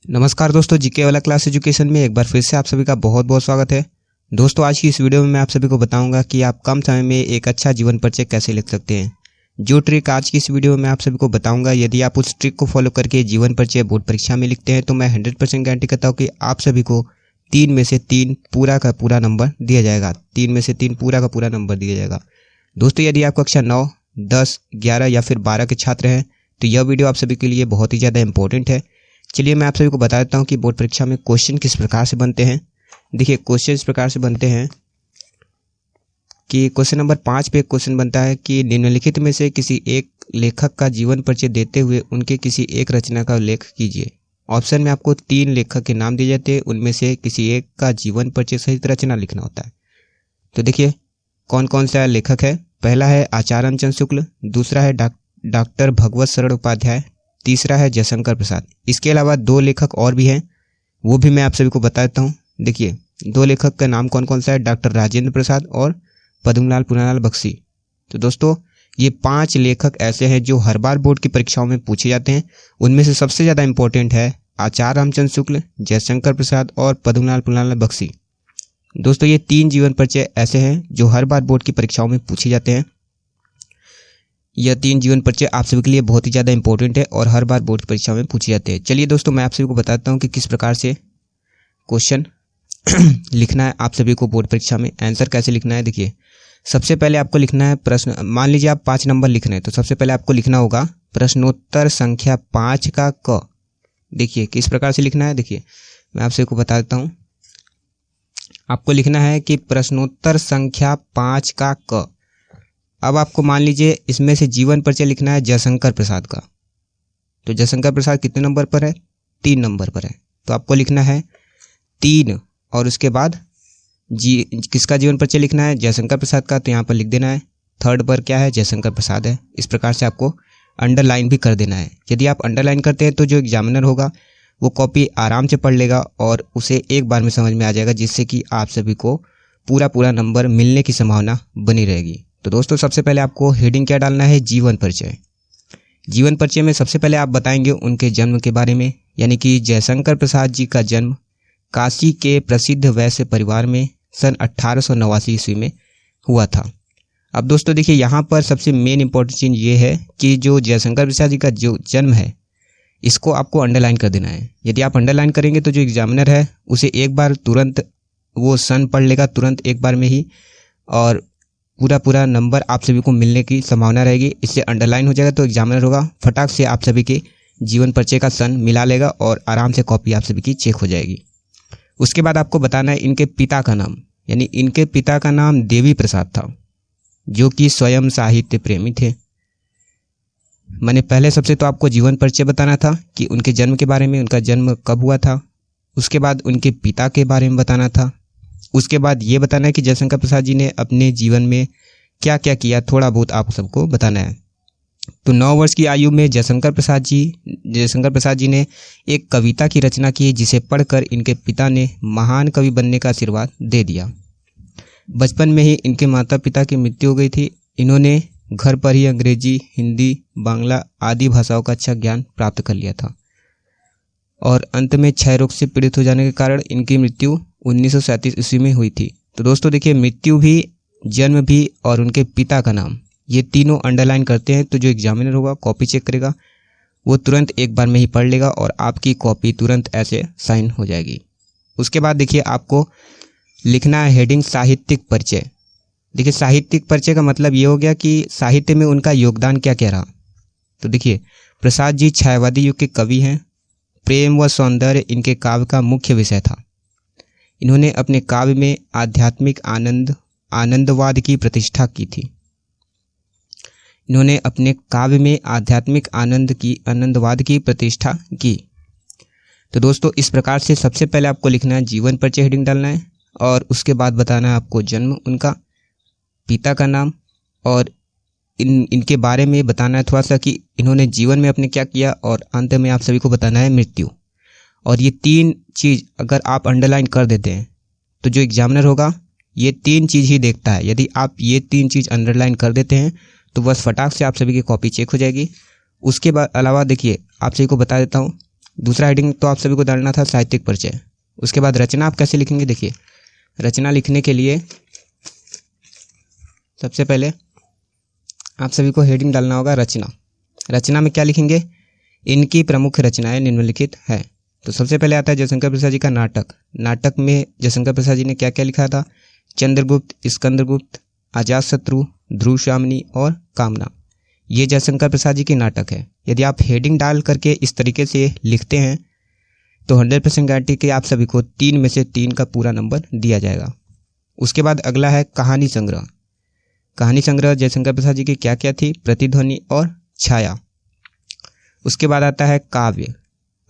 नमस्कार दोस्तों, जीके वाला क्लास एजुकेशन में एक बार फिर से आप सभी का बहुत बहुत स्वागत है। दोस्तों, आज की इस वीडियो में मैं आप सभी को बताऊंगा कि आप कम समय में एक अच्छा जीवन परिचय कैसे लिख सकते हैं। जो ट्रिक आज की इस वीडियो में मैं आप सभी को बताऊंगा, यदि आप उस ट्रिक को फॉलो करके जीवन परिचय बोर्ड परीक्षा में लिखते हैं तो मैं 100% गारंटी करता हूँ कि आप सभी को 3 में से 3 पूरा का पूरा नंबर दिया जाएगा। 3 में से 3 पूरा का पूरा नंबर दिया जाएगा। दोस्तों, यदि आप कक्षा 9, 10, 11 या फिर 12 के छात्र हैं तो यह वीडियो आप सभी के लिए बहुत ही ज़्यादा इंपॉर्टेंट है। चलिए मैं आप सभी को बता देता हूँ कि बोर्ड परीक्षा में क्वेश्चन किस प्रकार से बनते हैं। देखिए, क्वेश्चन इस प्रकार से बनते हैं कि क्वेश्चन नंबर 5 पे क्वेश्चन बनता है कि निम्नलिखित में से किसी एक लेखक का जीवन परिचय देते हुए उनके किसी एक रचना का उल्लेख कीजिए। ऑप्शन में आपको 3 लेखक के नाम दिए जाते हैं, उनमें से किसी एक का जीवन परिचय सहित रचना लिखना होता है। तो देखिए कौन कौन सा लेखक है। पहला है आचार्य रामचंद्र शुक्ल, दूसरा है डॉक्टर भगवत शरण उपाध्याय, तीसरा है जयशंकर प्रसाद। इसके अलावा 2 लेखक और भी हैं, वो भी मैं आप सभी को बता देता हूँ। देखिए 2 लेखक का नाम कौन कौन सा है, डॉक्टर राजेंद्र प्रसाद और पद्मलाल पुनालाल बख्शी। तो दोस्तों, ये 5 लेखक ऐसे हैं जो हर बार बोर्ड की परीक्षाओं में पूछे जाते हैं। उनमें से सबसे ज़्यादा इंपॉर्टेंट है आचार्य रामचंद्र शुक्ल, जयशंकर प्रसाद और पद्मलाल पुनालाल बख्शी। दोस्तों, ये 3 जीवन परिचय ऐसे हैं जो हर बार बोर्ड की परीक्षाओं में पूछे जाते हैं। यह 3 जीवन परिचय आप सभी के लिए बहुत ही ज़्यादा इंपॉर्टेंट है और हर बार बोर्ड की परीक्षा में पूछे जाते हैं। चलिए दोस्तों, मैं आप सभी को बताता हूँ कि किस प्रकार से क्वेश्चन लिखना है आप सभी को बोर्ड परीक्षा में, आंसर कैसे लिखना है। देखिए, सबसे पहले आपको लिखना है प्रश्न। मान लीजिए आप 5 नंबर लिख रहे हैं तो सबसे पहले आपको लिखना होगा प्रश्नोत्तर संख्या 5 का क। देखिए किस प्रकार से लिखना है। देखिए मैं आप सभी को बता देता हूँ। आपको लिखना है कि प्रश्नोत्तर संख्या 5 का क। अब आपको मान लीजिए इसमें से जीवन परिचय लिखना है जयशंकर प्रसाद का। तो जयशंकर प्रसाद कितने नंबर पर है, 3 नंबर पर है। तो आपको लिखना है 3 और उसके बाद किसका जीवन परिचय लिखना है, जयशंकर प्रसाद का। तो यहाँ पर लिख देना है 3rd पर क्या है, जयशंकर प्रसाद है। इस प्रकार से आपको अंडरलाइन भी कर देना है। यदि आप अंडरलाइन करते हैं तो जो एग्जामिनर होगा वो कॉपी आराम से पढ़ लेगा और उसे एक बार में समझ में आ जाएगा, जिससे कि आप सभी को पूरा नंबर मिलने की संभावना बनी रहेगी। तो दोस्तों, सबसे पहले आपको हेडिंग क्या डालना है, जीवन परिचय। जीवन परिचय में सबसे पहले आप बताएंगे उनके जन्म के बारे में, यानी कि जयशंकर प्रसाद जी का जन्म काशी के प्रसिद्ध वैश्य परिवार में सन 1889 ईस्वी में हुआ था। अब दोस्तों देखिए, यहाँ पर सबसे मेन इंपॉर्टेंट चीज़ ये है कि जो जयशंकर प्रसाद जी का जो जन्म है इसको आपको अंडरलाइन कर देना है। यदि आप अंडरलाइन करेंगे तो जो एग्जामिनर है उसे एक बार तुरंत वो सन पढ़ लेगा, तुरंत एक बार में ही, और पूरा नंबर आप सभी को मिलने की संभावना रहेगी। इससे अंडरलाइन हो जाएगा तो एग्जामिनर होगा फटाक से आप सभी के जीवन परिचय का सन मिला लेगा और आराम से कॉपी आप सभी की चेक हो जाएगी। उसके बाद आपको बताना है इनके पिता का नाम, यानी इनके पिता का नाम देवी प्रसाद था, जो कि स्वयं साहित्य प्रेमी थे। मैंने पहले सबसे तो आपको जीवन परिचय बताना था कि उनके जन्म के बारे में, उनका जन्म कब हुआ था। उसके बाद उनके पिता के बारे में बताना था। उसके बाद ये बताना है कि जयशंकर प्रसाद जी ने अपने जीवन में क्या क्या किया, थोड़ा बहुत आप सबको बताना है। तो 9 वर्ष की आयु में जयशंकर प्रसाद जी ने एक कविता की रचना की, जिसे पढ़कर इनके पिता ने महान कवि बनने का आशीर्वाद दे दिया। बचपन में ही इनके माता पिता की मृत्यु हो गई थी। इन्होंने घर पर ही अंग्रेजी, हिंदी, बांग्ला आदि भाषाओं का अच्छा ज्ञान प्राप्त कर लिया था और अंत में क्षय रोग से पीड़ित हो जाने के कारण इनकी मृत्यु 1937 ईस्वी में हुई थी। तो दोस्तों देखिए, मृत्यु भी, जन्म भी और उनके पिता का नाम, ये तीनों अंडरलाइन करते हैं तो जो एग्जामिनर होगा कॉपी चेक करेगा वो तुरंत एक बार में ही पढ़ लेगा और आपकी कॉपी तुरंत ऐसे साइन हो जाएगी। उसके बाद देखिए, आपको लिखना है हेडिंग साहित्यिक परिचय। देखिए, साहित्यिक परिचय का मतलब ये हो गया कि साहित्य में उनका योगदान क्या क्या रहा। तो देखिए, प्रसाद जी छायावादी युग के कवि हैं। प्रेम व सौंदर्य इनके काव्य का मुख्य विषय था। इन्होंने अपने काव्य में आध्यात्मिक आनंदवाद की प्रतिष्ठा की थी। इन्होंने अपने काव्य में आध्यात्मिक आनंदवाद की प्रतिष्ठा की। तो दोस्तों, इस प्रकार से सबसे पहले आपको लिखना है जीवन परिचय, हेडिंग डालना है और उसके बाद बताना है आपको जन्म, उनका पिता का नाम और इनके बारे में बताना है थोड़ा सा कि इन्होंने जीवन में अपने क्या किया, और अंत में आप सभी को बताना है मृत्यु। और ये 3 चीज़ अगर आप अंडरलाइन कर देते हैं तो जो एग्जामिनर होगा ये 3 चीज़ ही देखता है। यदि आप ये 3 चीज़ अंडरलाइन कर देते हैं तो बस फटाक से आप सभी की कॉपी चेक हो जाएगी। उसके बाद अलावा देखिए, आप सभी को बता देता हूँ, दूसरा हेडिंग तो आप सभी को डालना था साहित्यिक परिचय। उसके बाद रचना आप कैसे लिखेंगे, देखिए रचना लिखने के लिए सबसे पहले आप सभी को हेडिंग डालना होगा रचना। रचना में क्या लिखेंगे, इनकी प्रमुख रचनाएं निम्नलिखित है। तो सबसे पहले आता है जयशंकर प्रसाद जी का नाटक। नाटक में जयशंकर प्रसाद जी ने क्या क्या लिखा था, चंद्रगुप्त, स्कंदगुप्त, अजातशत्रु, ध्रुवश्यामिनी और कामना। ये जयशंकर प्रसाद जी की नाटक है। यदि आप हेडिंग डाल करके इस तरीके से लिखते हैं तो 100% गारंटी कि आप सभी को 3 में से 3 का पूरा नंबर दिया जाएगा। उसके बाद अगला है कहानी संग्रह। कहानी संग्रह जयशंकर प्रसाद जी की क्या क्या थी, प्रतिध्वनि और छाया। उसके बाद आता है काव्य।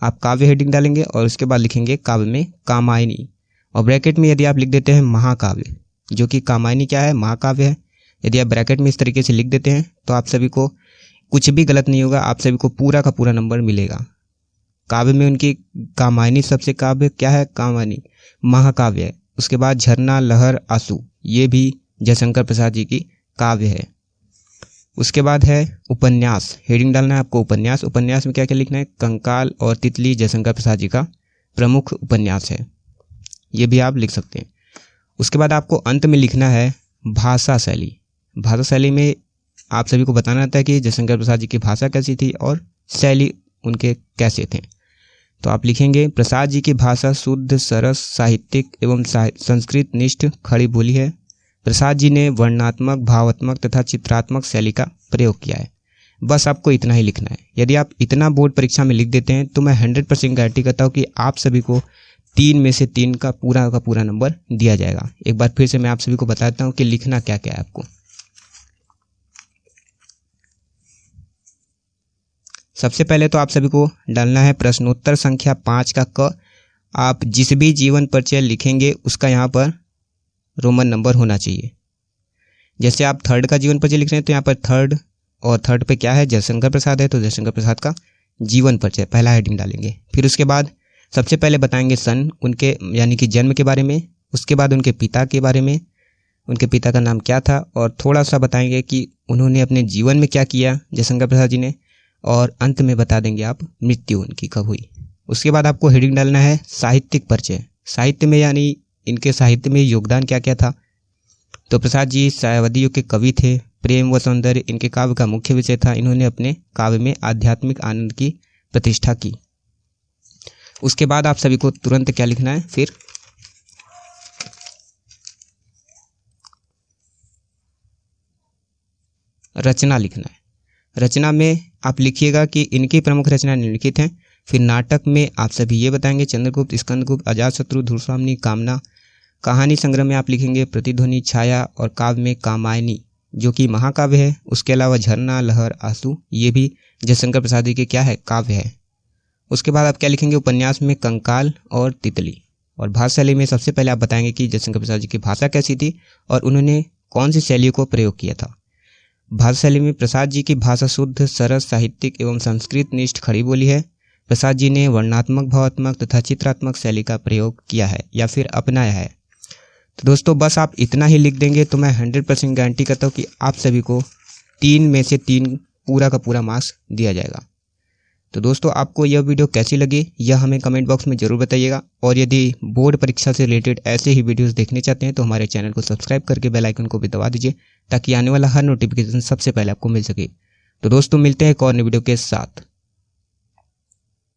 आप काव्य हेडिंग डालेंगे और उसके बाद लिखेंगे काव्य में कामायनी, और ब्रैकेट में यदि आप लिख देते हैं महाकाव्य, जो कि कामायनी क्या है, महाकाव्य है। यदि आप ब्रैकेट में इस तरीके से लिख देते हैं तो आप सभी को कुछ भी गलत नहीं होगा, आप सभी को पूरा का पूरा नंबर मिलेगा। काव्य में उनकी कामायनी सबसे काव्य क्या है, कामायनी महाकाव्य है। उसके बाद झरना, लहर, आंसू, ये भी जयशंकर प्रसाद जी की काव्य है। उसके बाद है उपन्यास। हेडिंग डालना है आपको उपन्यास। उपन्यास में क्या क्या लिखना है, कंकाल और तितली जयशंकर प्रसाद जी का प्रमुख उपन्यास है, ये भी आप लिख सकते हैं। उसके बाद आपको अंत में लिखना है भाषा शैली। भाषा शैली में आप सभी को बताना था कि जयशंकर प्रसाद जी की भाषा कैसी थी और शैली उनके कैसे थे। तो आप लिखेंगे प्रसाद जी की भाषा शुद्ध, सरस, साहित्यिक एवं संस्कृत निष्ठ खड़ी बोली है। प्रसाद जी ने वर्णनात्मक, भावात्मक तथा चित्रात्मक शैली का प्रयोग किया है। बस आपको इतना ही लिखना है। यदि आप इतना बोर्ड परीक्षा में लिख देते हैं तो मैं 100% गारंटी करता हूँ कि आप सभी को 3 में से 3 का पूरा नंबर दिया जाएगा। एक बार फिर से मैं आप सभी को बताता हूँ कि लिखना क्या क्या है आपको। सबसे पहले तो आप सभी को डालना है प्रश्नोत्तर संख्या 5 का क। आप जिस भी जीवन परिचय लिखेंगे उसका यहाँ पर रोमन नंबर होना चाहिए। जैसे आप 3rd का जीवन परिचय लिख रहे हैं तो यहाँ पर 3rd, और 3rd पे क्या है, जयशंकर प्रसाद है, तो जयशंकर प्रसाद का जीवन परिचय पहला हेडिंग डालेंगे। फिर उसके बाद सबसे पहले बताएंगे सन उनके यानी कि जन्म के बारे में। उसके बाद उनके पिता के बारे में, उनके पिता का नाम क्या था, और थोड़ा सा बताएंगे कि उन्होंने अपने जीवन में क्या किया जयशंकर प्रसाद जी ने, और अंत में बता देंगे आप मृत्यु उनकी कब हुई। उसके बाद आपको हेडिंग डालना है साहित्यिक परिचय। साहित्य में यानी इनके साहित्य में योगदान क्या क्या था। तो प्रसाद जी सायावती युग के कवि थे। प्रेम व सौंदर्य इनके काव्य का मुख्य विषय था। इन्होंने अपने काव्य में आध्यात्मिक आनंद की प्रतिष्ठा की। उसके बाद आप सभी को तुरंत क्या लिखना है, फिर रचना लिखना है। रचना में आप लिखिएगा कि इनकी प्रमुख रचना निम्नलिखित हैं। फिर नाटक में आप सभी ये बताएंगे चंद्रगुप्त, स्कंदगुप्त, अजातशत्रु, ध्रुवश्यामिनी, कामना। कहानी संग्रह में आप लिखेंगे प्रतिध्वनि, छाया, और काव्य में कामायनी जो कि महाकाव्य है। उसके अलावा झरना, लहर, आंसू, ये भी जयशंकर प्रसाद जी के क्या है, काव्य है। उसके बाद आप क्या लिखेंगे, उपन्यास में कंकाल और तितली। और भाषा शैली में सबसे पहले आप बताएंगे कि जयशंकर प्रसाद जी की भाषा कैसी थी और उन्होंने कौन सी शैलियों को प्रयोग किया था। भाषा शैली में प्रसाद जी की भाषा शुद्ध, सरस, साहित्यिक एवं संस्कृत निष्ठ खड़ी बोली है। प्रसाद जी ने वर्णनात्मक, भावात्मक तथा चित्रात्मक शैली का प्रयोग किया है या फिर अपनाया है। तो दोस्तों बस आप इतना ही लिख देंगे तो मैं 100% गारंटी करता हूँ कि आप सभी को 3 में से 3 पूरा का पूरा मार्क्स दिया जाएगा। तो दोस्तों आपको यह वीडियो कैसी लगी यह हमें कमेंट बॉक्स में ज़रूर बताइएगा, और यदि बोर्ड परीक्षा से रिलेटेड ऐसे ही वीडियोस देखने चाहते हैं तो हमारे चैनल को सब्सक्राइब करके बेल आइकन को भी दबा दीजिए ताकि आने वाला हर नोटिफिकेशन सबसे पहले आपको मिल सके। तो दोस्तों मिलते हैं एक और नई वीडियो के साथ।